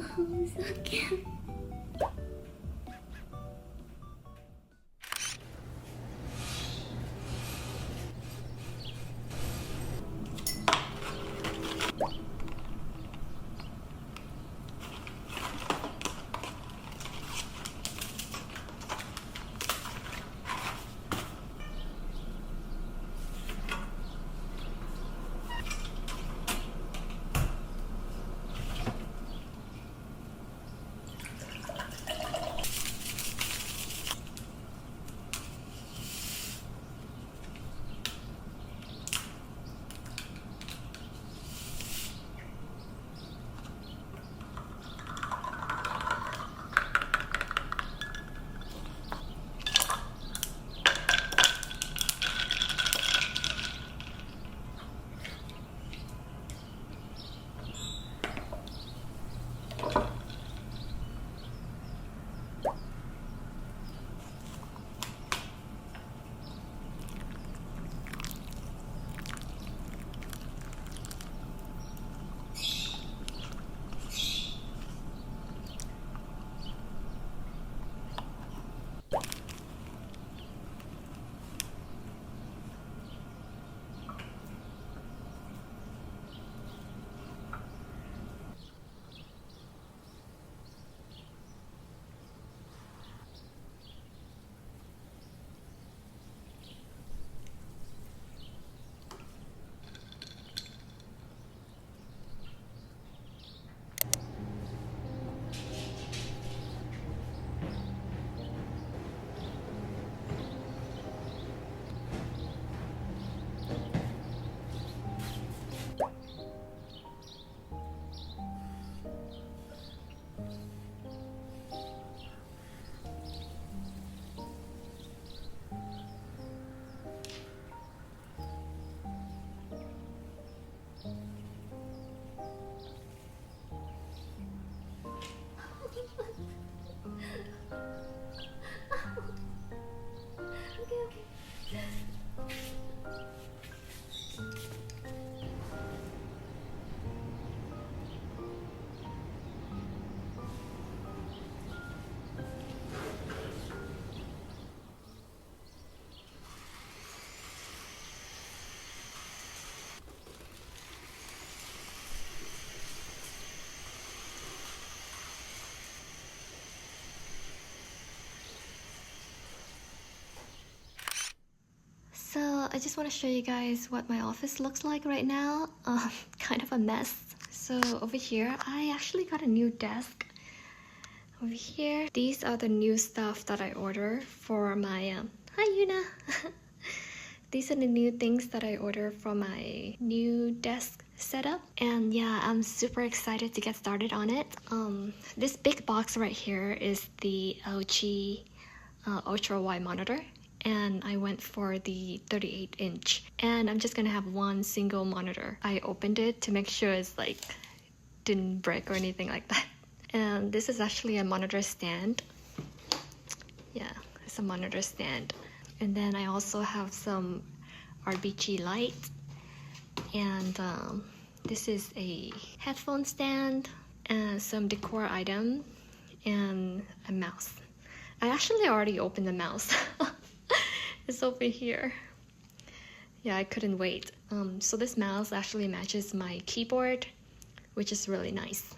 Oh, so cute. Okay, okay. So I just want to show you guys what my office looks like right now. Kind of a mess. So over here, I actually got a new desk. Over here, these are the new stuff that I order for my hi Yuna. These are the new things that I order for my new desk setup. And yeah, I'm super excited to get started on it. This big box right here is the LG ultra wide monitor, and I went for the 38-inch, and I'm just gonna have one single monitor. I opened it to make sure it's like didn't break or anything like that. And this is actually a monitor stand. Yeah, it's a monitor stand. And then I also have some RBG light, and this is a headphone stand and some decor item and a mouse. I actually already opened the mouse. It's over here. Yeah, I couldn't wait. So this mouse actually matches my keyboard, which is really nice.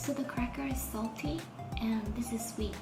So the cracker is salty and this is sweet.